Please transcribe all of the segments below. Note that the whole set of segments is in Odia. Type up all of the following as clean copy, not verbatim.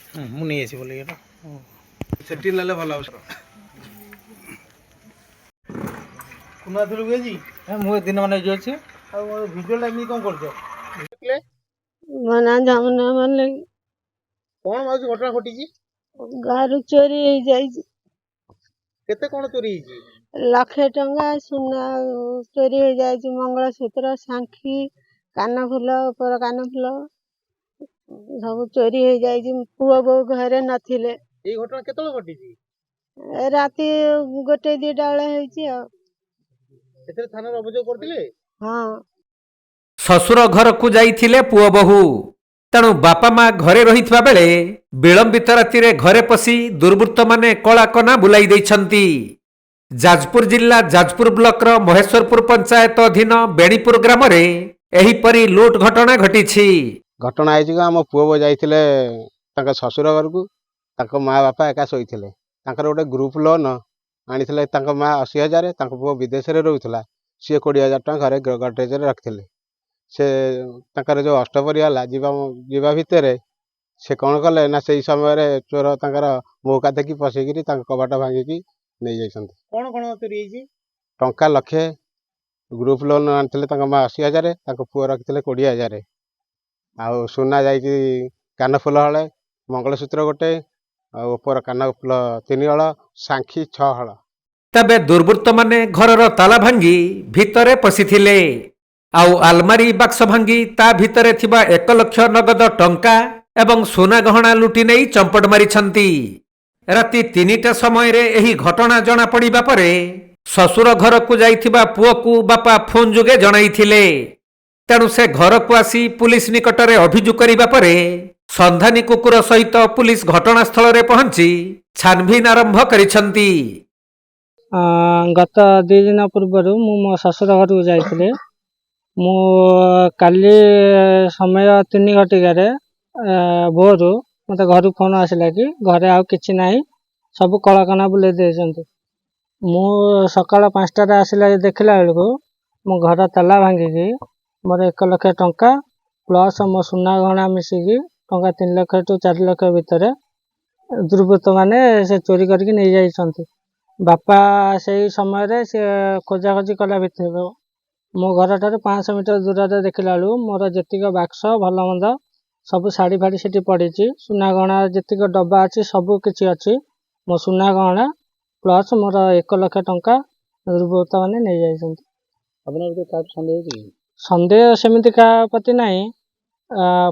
ମୁଁ ନେଇ ଆସିବି ବୋଲି ଏଇଟା ସେଠି ନେଲେ ଭଲ ହେବ ସାର୍। କୁନାଥିଲୁ ଆଜି ମୁଁ ଦିନ ମାନେ ଏଠି ଅଛି। ଆଉ ଭିଡ଼ିଓଟା ଏମିତି କ'ଣ କରୁଛ? ମୋ ନାଁ ଯମୁନା ମଲ୍ଲିକ। କ'ଣ ମାଉସୀ ଘଟଣା ଘଟିଛି? ଗାଁରୁ ଚୋରି ହେଇଯାଇଛି। କେତେ କ'ଣ ଚୋରି ହେଇଛି? ଲକ୍ଷେ ଟଙ୍କା ସୁନା ଚୋରି ହେଇଯାଇଛି, ମଙ୍ଗଳସୂତ୍ର, ସାଙ୍ଖି, କାନଫୁଲ, ଉପର କାନଫୁଲ ସବୁ ଚୋରି ହେଇଯାଇଛି। ପୁଅ ବୋଉ ଘରେ ନଥିଲେ। ଏଇ ଘଟଣା କେତେବେଳେ ଘଟିଛି? ରାତି 1-2ଟା ବେଳେ ହେଇଛି ଆଉ। ସେଥିରେ ଥାନାରେ ଅଭିଯୋଗ କରିଥିଲେ? ହଁ। ଶ୍ୱଶୁର ଘରକୁ ଯାଇଥିଲେ ପୁଅ ବୋହୂ। ତେଣୁ ବାପା ମା ଘରେ ରହିଥିବା ବେଳେ ବିଳମ୍ବିତ ରାତିରେ ଘରେ ପଶି ଦୁର୍ବୃତ୍ତମାନେ କଳାକନା ବୁଲାଇ ଦେଇଛନ୍ତି। ଯାଜପୁର ଜିଲ୍ଲା ଯାଜପୁର ବ୍ଲକର ମହେଶ୍ୱରପୁର ପଞ୍ଚାୟତ ଅଧୀନ ବେଣୀପୁର ଗ୍ରାମରେ ଏହିପରି ଲୁଟ୍ ଘଟଣା ଘଟିଛି। ଘଟଣା ହେଇଛି କି ଆମ ପୁଅ ବୋଉ ଯାଇଥିଲେ ତାଙ୍କ ଶ୍ୱଶୁର ଘରକୁ, ତାଙ୍କ ମା ବାପା ଏକା ଶୋଇଥିଲେ। ତାଙ୍କର ଗୋଟେ ଗ୍ରୁପ ଲୋନ୍ ଆଣିଥିଲେ, ତାଙ୍କ ମା 80,000, ତାଙ୍କ ପୁଅ ବିଦେଶରେ ରହୁଥିଲା, ସିଏ 20,000 ଟଙ୍କା ଘରେ ଗଡରେଜରେ ରଖିଥିଲେ। ସେ ତାଙ୍କର ଯେଉଁ ଅଷ୍ଟପରି ହେଲା ଯିବା ଭିତରେ ସେ କ'ଣ କଲେ ନା ସେଇ ସମୟରେ ଚୋର ତାଙ୍କର ମୌକା ଦେଖି ପଶିକିରି ତାଙ୍କ କବାଟ ଭାଙ୍ଗିକି ନେଇଯାଇଛନ୍ତି। କ'ଣ କ'ଣ ଚୋରି ହେଇଛି? ଟଙ୍କା 1,00,000, ଗ୍ରୁପ ଲୋନ୍ ଆଣିଥିଲେ ତାଙ୍କ ମା 80,000, ତାଙ୍କ ପୁଅ ରଖିଥିଲେ 20,000। ଆଉ ସୁନା ଯାଇଛି କାନଫୁଲ ହଳେ, ମଙ୍ଗଳସୂତ୍ର ଗୋଟେ, ଆଉ ଉପର କାନଫୁଲ 3 ହଳ, ସାଙ୍ଖି 6 ହଳ। ତେବେ ଦୁର୍ବୃତ୍ତମାନେ ଘରର ତାଲା ଭାଙ୍ଗି ଭିତରେ ପଶିଥିଲେ। ଆଉ ଆଲମାରୀ ବାକ୍ସ ଭାଙ୍ଗି ତା ଭିତରେ ଥିବା 1 ଲକ୍ଷ ନଗଦ ଟଙ୍କା ଏବଂ ସୁନା ଗହଣା ଲୁଟି ନେଇ ଚମ୍ପଟ ମାରିଛନ୍ତି। ରାତି 3ଟା ସମୟରେ ଏହି ଘଟଣା ଜଣାପଡ଼ିବା ପରେ ଶ୍ୱଶୁର ଘରକୁ ଯାଇଥିବା ପୁଅକୁ ବାପା ଫୋନ୍ ଯୋଗେ ଜଣାଇଥିଲେ। ତେଣୁ ସେ ଘରକୁ ଆସି ପୁଲିସ ନିକଟରେ ଅଭିଯୋଗ କରିବା ପରେ ସନ୍ଧାନୀ କୁକୁର ସହିତ ପୁଲିସ ଘଟଣାସ୍ଥଳରେ ପହଞ୍ଚି ଛାନଭିନ୍ ଆରମ୍ଭ କରିଛନ୍ତି। ଗତ 2 ଦିନ ପୂର୍ବରୁ ମୁଁ ମୋ ଶ୍ୱଶୁର ଘରକୁ ଯାଇଥିଲି। ମୁଁ କାଲି ସମୟ 3 ଘଟିକାରେ ଭୋରୁ ମୋତେ ଘରୁ ଫୋନ୍ ଆସିଲା କି ଘରେ ଆଉ କିଛି ନାହିଁ, ସବୁ କଳାକନା ବୁଲେଇ ଦେଇଛନ୍ତି। ମୁଁ ସକାଳ 5ଟାରେ ଆସିଲା ଦେଖିଲା ବେଳକୁ ମୋ ଘର ତାଲା ଭାଙ୍ଗିକି ମୋର 1 ଲକ୍ଷ ଟଙ୍କା ପ୍ଲସ୍ ମୋ ସୁନା ଗହଣା ମିଶିକି ଟଙ୍କା 3 ଲକ୍ଷ ଟୁ 4 ଲକ୍ଷ ଭିତରେ ଦୁର୍ବୃତ୍ତମାନେ ସେ ଚୋରି କରିକି ନେଇଯାଇଛନ୍ତି। ବାପା ସେଇ ସମୟରେ ସେ ଖୋଜାଖୋଜି କଲା ଭିତରେ ମୋ ଘରଠାରୁ 500 ମିଟର ଦୂରରେ ଦେଖିଲା ବେଳକୁ ମୋର ଯେତିକ ବାକ୍ସ ଭଲ ମନ୍ଦ ସବୁ ଶାଢ଼ୀ ଫାଢ଼ୀ ସେଠି ପଡ଼ିଛି, ସୁନା ଗହଣା ଯେତିକ ଡବା ଅଛି ସବୁ କିଛି ଅଛି। ମୋ ସୁନା ଗହଣା ପ୍ଲସ୍ ମୋର 1 ଲକ୍ଷ ଟଙ୍କା ଦୁର୍ବୃତ୍ତମାନେ ନେଇଯାଇଛନ୍ତି। ଆପଣଙ୍କର କାହାକୁ ସନ୍ଦେହ ହେଉଛି କି? ସନ୍ଦେହ ସେମିତି କାହା ପ୍ରତି ନାହିଁ।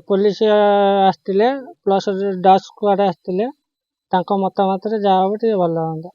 ପୋଲିସ ଆସିଥିଲେ ପ୍ଲସ୍ ଡଗ୍ ସ୍କ୍ୱାଡ୍ ଆସିଥିଲେ, ତାଙ୍କ ମତାମତରେ ଯାହା ହେବ ଟିକେ ଭଲ ହୁଅନ୍ତା।